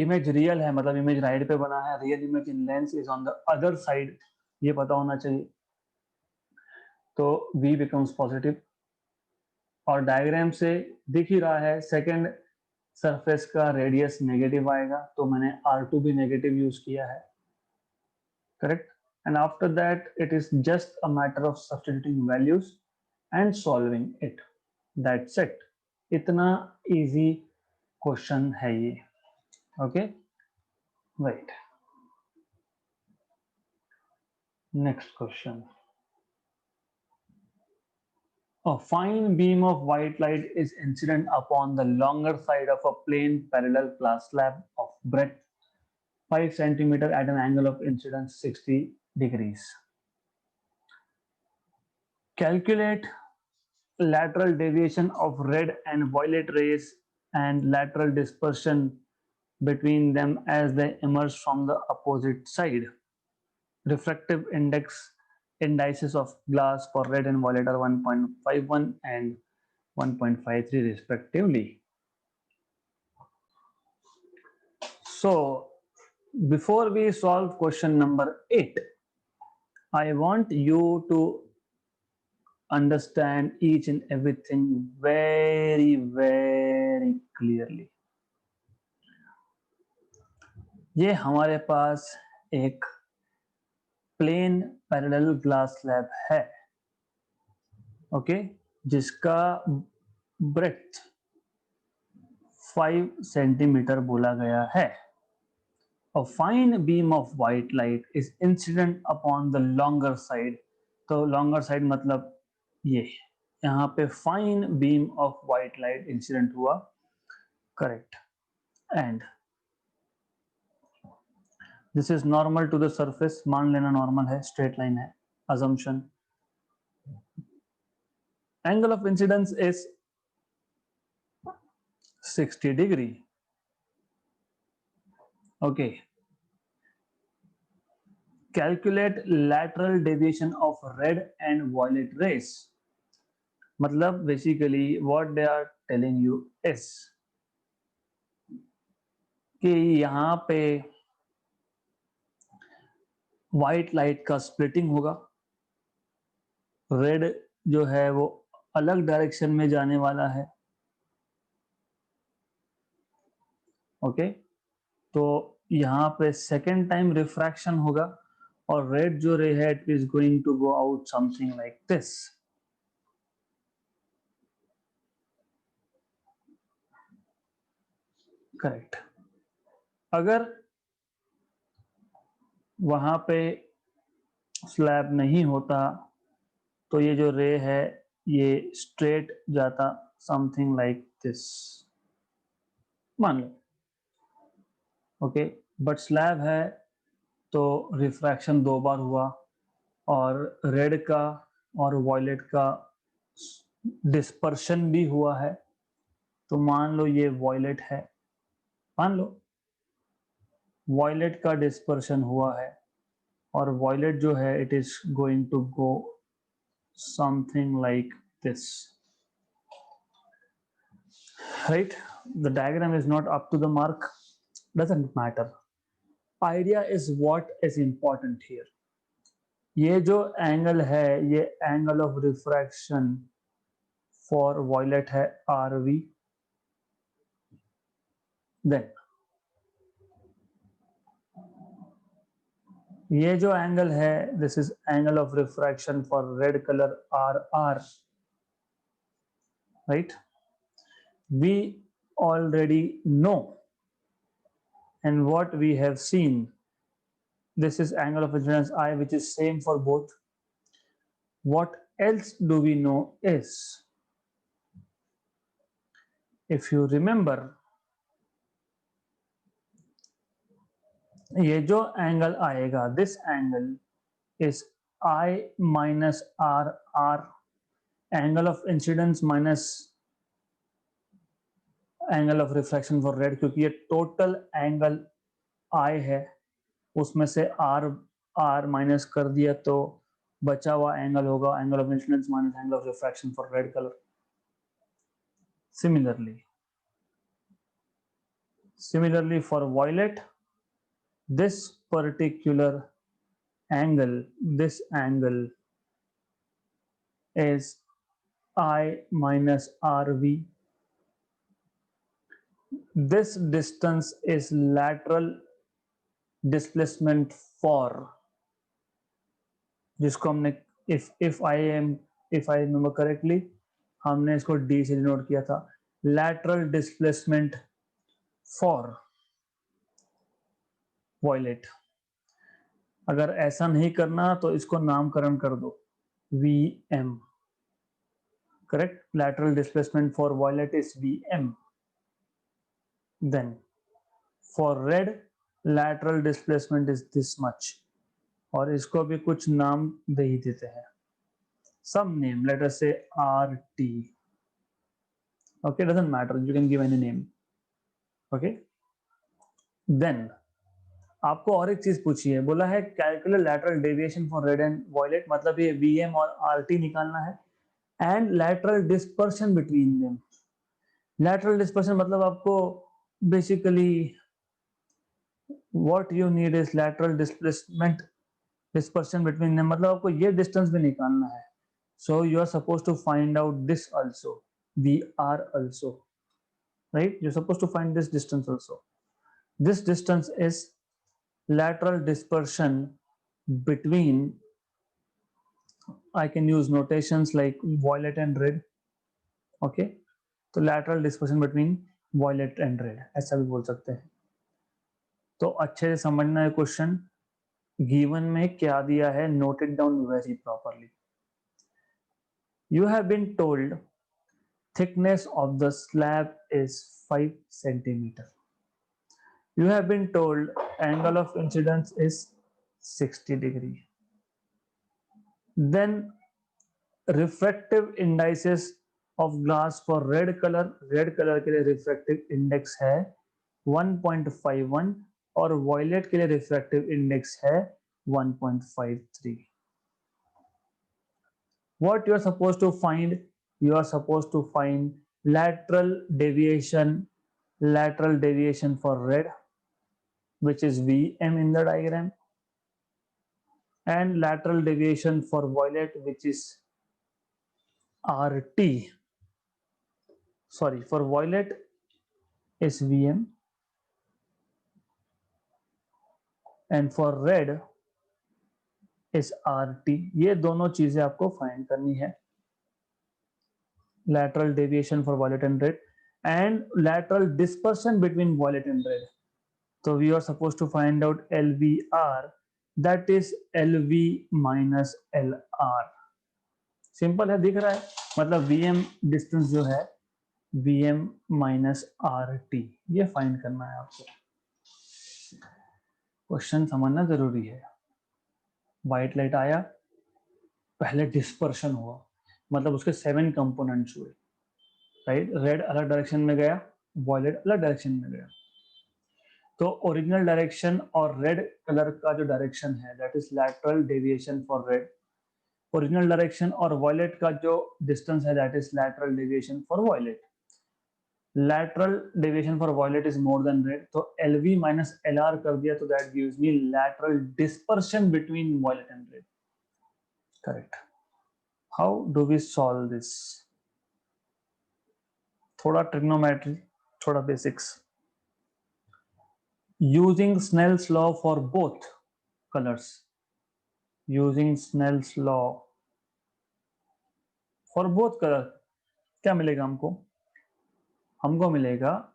Image real है मतलब इमेज राइट पे बना है. Real image in lens is on the other side, ये पता होना चाहिए. तो v बिकम्स पॉजिटिव और डायग्राम से दिख ही रहा है सेकंड सरफेस का रेडियस नेगेटिव आएगा, तो मैंने r2 भी नेगेटिव यूज किया है. Correct. And after that it is just a matter of substituting values and solving it. That's it. इतना इजी क्वेश्चन है ये. Okay, right. Next question. A fine beam of white light is incident upon the longer side of a plane parallel glass slab of breadth 5 centimeter at an angle of incidence 60 degrees. Calculate lateral deviation of red and violet rays and lateral dispersion between them as they emerge from the opposite side. Refractive indices of glass for red and violet are 1.51 and 1.53 respectively. So before we solve question number 8, I want you to understand each and everything very clearly. ये हमारे पास एक plane parallel glass slab है. Okay, जिसका breath 5 centimetre बोला गया है. A fine beam of white light is incident upon the longer side. तो longer side मतलब ये यहाँ पे fine beam of white light incident हुआ. Correct. And this is normal to the surface. मान लेना normal है, straight line है. Assumption. Angle of incidence is 60 degree. Okay. Calculate lateral deviation of red and violet rays. मतलब basically what they are telling you is कि यहाँ पे white light का splitting होगा. रेड जो है वो अलग डायरेक्शन में जाने वाला है। ओके, तो यहाँ पे सेकेंड टाइम रिफ्रैक्शन होगा और रेड जो रे है it is going to go out something like this. Correct. अगर वहां पे स्लैब नहीं होता तो ये जो रे है ये स्ट्रेट जाता समथिंग लाइक दिस, मान लो। ओके, बट स्लैब है तो रिफ्रैक्शन दो बार हुआ और रेड का और वॉयलेट का डिस्पर्शन भी हुआ है। तो मान लो ये वॉयलेट है, मान लो वॉयलेट का डिस्पर्शन हुआ है और वॉयलेट जो है it is going to go something like this, right? The diagram is not up to the mark, doesn't matter. Idea is what is important here. ये जो एंगल है ये angle of refraction for violet है RV। Then ये जो angle है this is angle of refraction for red colour RR, right? We already know and what we have seen, this is angle of incidence I which is same for both. What else do we know is, if you remember, ये जो angle आएगा this angle is I minus RR, angle of incidence minus angle of refraction for red, क्योंकि ये total angle I है उसमें से R minus कर दिया तो बचा हुआ एंगल होगा angle of incidence minus angle of refraction for red colour. Similarly for violet, this particular angle, this angle is I minus RV. This distance is lateral displacement for, जिसको हमने if I remember correctly हमने इसको D से denote किया था, lateral displacement for violet। अगर ऐसा नहीं करना तो इसको नामकरण कर दो VM, correct? Lateral displacement for violet is VM. Then for red lateral displacement is this much, और इसको भी कुछ नाम दे ही देते हैं, some name, let us say RT. Okay, doesn't matter, you can give any name. Okay, then आपको और एक चीज पूछी है, बोला है calculate lateral deviation for red and violet, मतलब ये VM और RT निकालना है and lateral dispersion between them. Lateral dispersion मतलब आपको basically what you need is lateral displacement dispersion between them, मतलब आपको ये डिस्टेंस भी निकालना है। So you are supposed to find out this also, VR also, right? You're supposed to find this distance also. This distance is lateral dispersion between, I can use notations like violet and red. Okay, तो lateral dispersion between violet and red ऐसा भी बोल सकते हैं। तो अच्छे से समझना है क्वेश्चन, गिवन में क्या दिया है, note it down very properly. You have been told thickness of the slab is 5 centimeter. You have been told angle of incidence is 60 degree. Then refractive indices of glass for red color के लिए refractive index है 1.51 और violet के लिए refractive index है 1.53. What you are supposed to find, you are supposed to find lateral deviation for red, which is VM in the diagram, and lateral deviation for violet, which is RT, sorry, for violet is VM and for red is RT. ये दोनों चीजें आपको find करनी है, lateral deviation for violet and red and lateral dispersion between violet and red. So we are supposed to find out LVR, that is LV minus LR. Simple है, दिख रहा है, मतलब VM डिस्टेंस जो है VM माइनस RT, ये find करना है आपको। क्वेश्चन समझना जरूरी है। व्हाइट लाइट आया, पहले डिस्पर्शन हुआ, मतलब उसके 7 कंपोनेंट्स हुए, राइट। रेड अलग डायरेक्शन में गया, वॉयलेट अलग डायरेक्शन में गया, तो ओरिजिनल डायरेक्शन और रेड कलर का जो डायरेक्शन है that is lateral deviation for red, original direction और वॉयलेट का जो डिस्टेंस है that is lateral deviation for violet. lateral deviation for violet is more than red, तो LV minus LR कर दिया, तो that gives me lateral dispersion between violet and red. Correct. How do we solve this? थोड़ा trigonometry, थोड़ा basics. Using Snell's law for both colors. Using Snell's law for both color, क्या मिलेगा हमको? हमको मिलेगा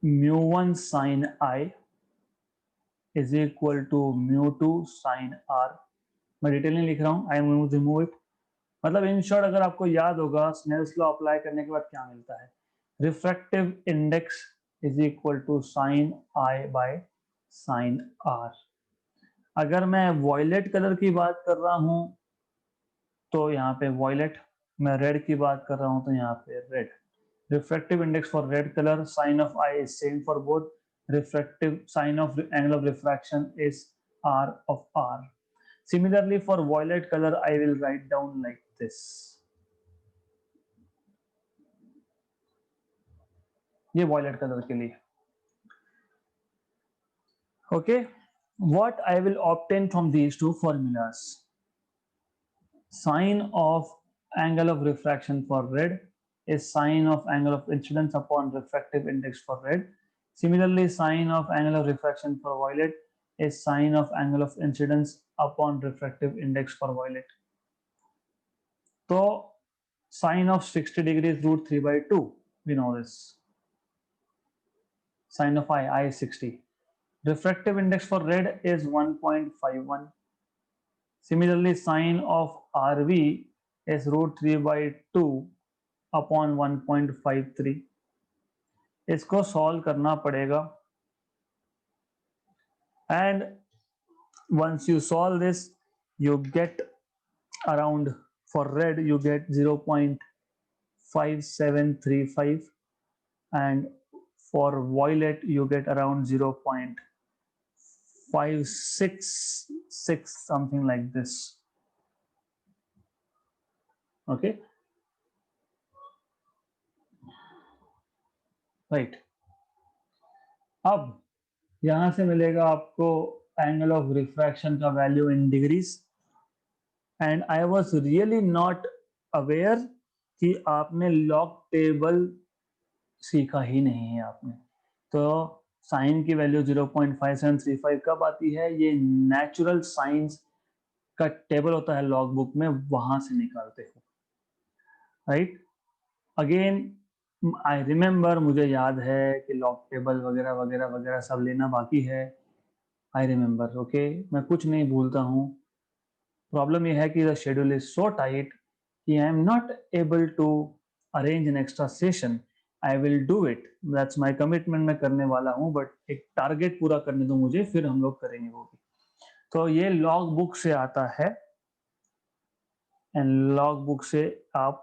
mu1 sin I is equal to mu2 sin R. मैं detail नहीं लिख रहा हूँ, आई एम रिमूव इट। मतलब इन शॉर्ट अगर आपको याद होगा स्नेल्स लॉ अप्लाई करने के बाद क्या मिलता है, refractive index is equal to sine I by sine R. अगर मैं वॉयलेट कलर की बात कर रहा हूं तो यहाँ पे वॉयलेट, मैं रेड की बात कर रहा हूं तो यहाँ पे red. Refractive index for red colour sine of I is same for both, refractive sine of angle of refraction is R of R. Similarly, for violet color, I will write down like this. ये violet color के लिए. Okay. What I will obtain from these two formulas? Sine of angle of refraction for red is sine of angle of incidence upon refractive index for red. Similarly, sine of angle of refraction for violet is sine of angle of incidence upon refractive index for violet. So sine of 60 degrees root 3 by 2, we know this. Sine of I is 60. Refractive index for red is 1.51. Similarly, sine of RV is root 3 by 2 upon 1.53. इसको solve करना पड़ेगा, and once you solve this you get around, for red you get 0.5735 and for violet you get around 0.566, something like this. Okay, right. अब यहां से मिलेगा आपको angle of refraction का value in degrees, and I was really not aware कि आपने log table सीखा ही नहीं है आपने। तो साइन की वैल्यू 0.5735 कब आती है, ये नेचुरल साइंस का टेबल होता है लॉग बुक में, वहां से निकालते हो, राइट। अगेन आई रिमेम्बर, मुझे याद है कि लॉग टेबल वगैरह वगैरह वगैरह सब लेना बाकी है, आई रिमेम्बर। ओके, मैं कुछ नहीं भूलता हूँ। प्रॉब्लम ये है कि the schedule is so tight कि I am not able to arrange an extra session. I will do it, that's my commitment, मैं करने वाला हूँ, बट एक टारगेट पूरा करने दो मुझे, फिर हम लोग करेंगे वो भी। तो ये लॉग बुक से आता है, एंड लॉग बुक से आप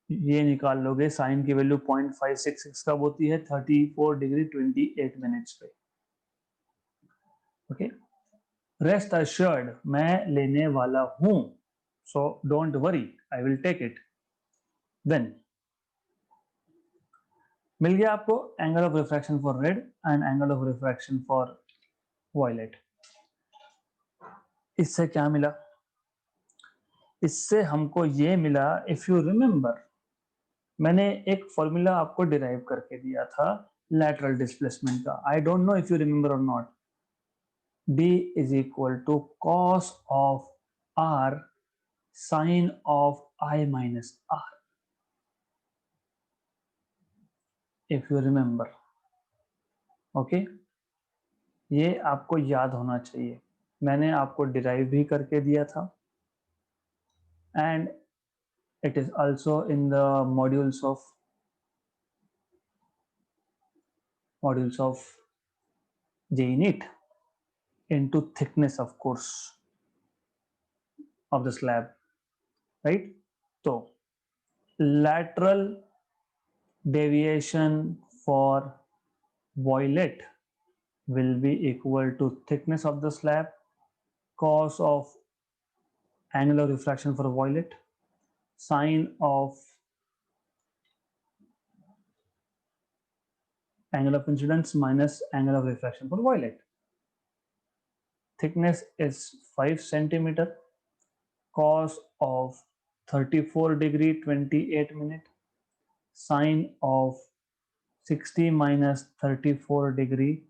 ये निकाल लोगे, साइन की वैल्यू 0.566 कब होती है, 34 डिग्री 28 मिनट्स पे। ओके, रेस्ट अश्योर्ड, मैं लेने वाला हूं, so don't worry, I will take it. Then मिल गया आपको angle of refraction for red and angle of refraction for violet. इससे क्या मिला, इससे हमको ये मिला, इफ यू रिमेंबर मैंने एक फॉर्मूला आपको डिराइव करके दिया था लैटरल डिस्प्लेसमेंट का, I don't know if you remember और not. d is equal to cos of r sin of I minus r, if you remember. Okay ये आपको याद होना चाहिए, मैंने आपको डिराइव भी करके दिया था and it is also in the modules of JEE NEET into thickness of course of the slab, right? So lateral deviation for violet will be equal to thickness of the slab cos of angle of refraction for violet sine of angle of incidence minus angle of refraction for violet. Thickness is 5 centimeter, cos of 34 degree 28 minute, sine of 60 minus 34 degree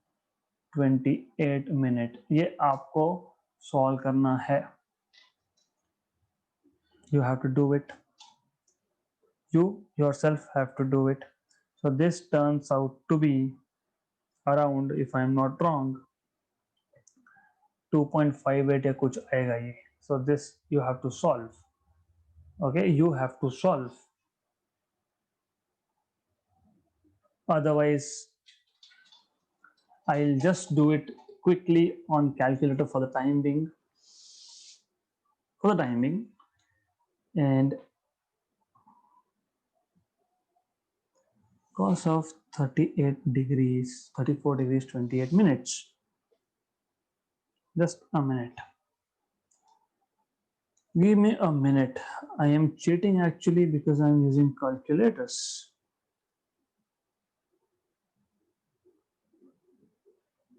28 minute. ये आपको solve करना है, you have to do it, you yourself have to do it. So this turns out to be around, if I am not wrong, 2.58 या कुछ आएगा ये. So this you have to solve. Okay, you have to solve. Otherwise, I'll just do it quickly on calculator for the time being. And cos of 38 degrees, 34 degrees, 28 minutes. Just a minute. Give me a minute. I am cheating actually because I am using calculators,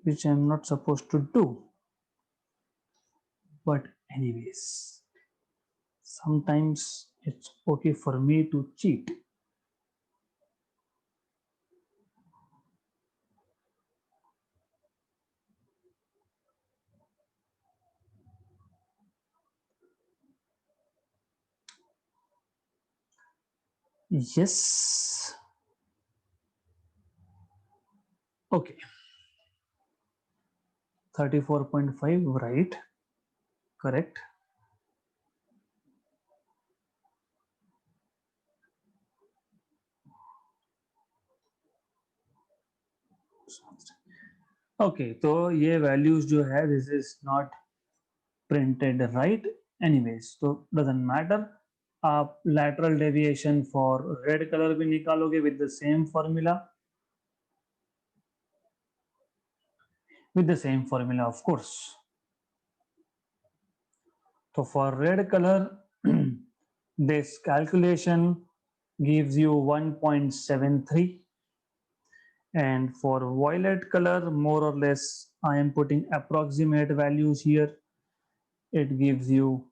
which I am not supposed to do. But anyways, sometimes it's okay for me to cheat. Yes. Okay. 34.5, right? Correct. Okay, तो ये values जो है, this is not printed right. Anyways, so doesn't matter. आप lateral deviation for red color भी निकालोगे with the same formula. With the same formula, of course. So for red color, this calculation gives you 1.73. And for violet color, more or less, I am putting approximate values here. It gives you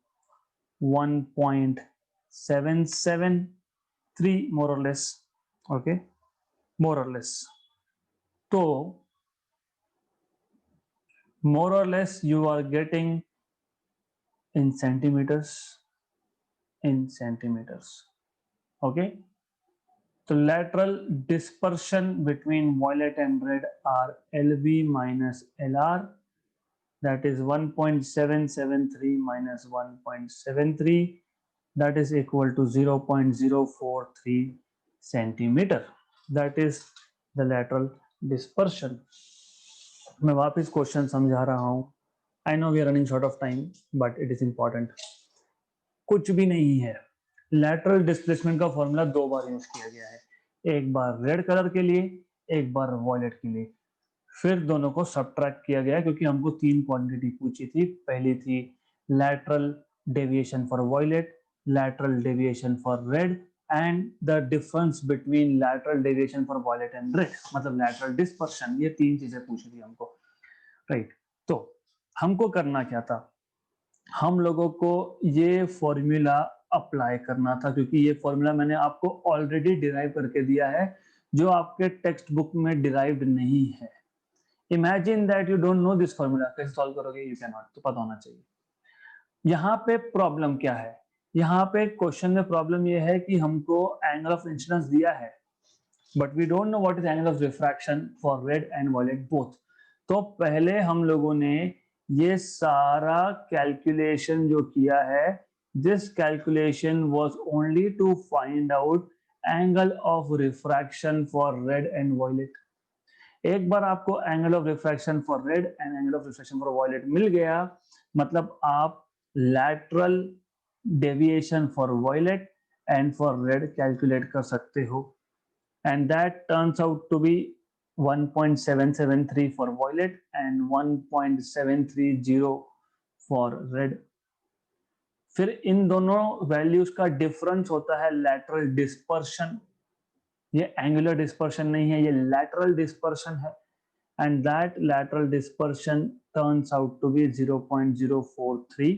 1.773 more or less. Okay, more or less. So more or less you are getting in centimeters. Okay, so lateral dispersion between violet and red are LV minus LR. That is 1.773 minus 1.73. That is equal to 0.043 centimeter. That is the lateral dispersion. मैं वापस question समझा रहा हूँ. I know we are running short of time, but it is important. कुछ भी नहीं है. Lateral displacement का फॉर्मूला 2 बार यूज किया गया है, एक बार रेड कलर के लिए, एक बार वॉयलेट के लिए. फिर दोनों को सब्ट्रैक्ट किया गया क्योंकि हमको 3 क्वांटिटी पूछी थी. पहली थी lateral deviation for violet, lateral deviation for red and the difference between lateral deviation for violet and red, मतलब लैटरल डिस्पर्शन. ये 3 चीजें पूछी थी हमको, राइट. तो हमको करना क्या था, हम लोगों को ये फॉर्मूला अप्लाई करना था, क्योंकि ये फॉर्मूला मैंने आपको ऑलरेडी डिराइव करके दिया है, जो आपके टेक्स्ट बुक में डिराइव्ड नहीं है। Imagine that you don't know this formula, कैसे सॉल्व करोगे? यू कैन नॉट, तो पता होना चाहिए। यहाँ पे प्रॉब्लम क्या है? यहाँ पे क्वेश्चन में प्रॉब्लम ये है कि हमको एंगल ऑफ इंसिडेंस दिया है, but we don't know what is angle of refraction for red and violet both. तो पहले हम लोगों ने ये सारा कैलकुलेशन जो किया है, this calculation was only to find out angle of refraction for red and violet. एक बार आपको angle of refraction for red and angle of refraction for violet मिल गया, मतलब आप lateral deviation for violet and for red calculate कर सकते हो, and that turns out to be 1.773 for violet and 1.730 for red। फिर इन दोनों वैल्यूज का डिफरेंस होता है लैटरल डिस्पर्शन। ये एंगुलर डिस्पर्शन नहीं है, ये लैटरल डिस्पर्शन है, and that lateral dispersion turns out to be 0.043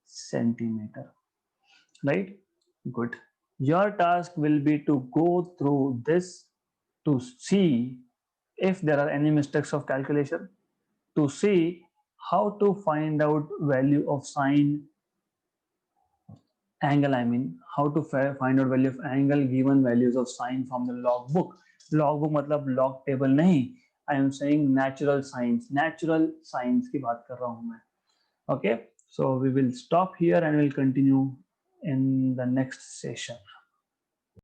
centimeter, right? Good. Your task will be to go through this to see if there are any mistakes of calculation, to see how to find out value of sine angle, I mean how to find out value of angle given values of sine from the log book। log book मतलब log table नहीं, I am saying natural science की बात कर रहा हूँ मैं। Okay, so we will stop here and we'll continue in the next session।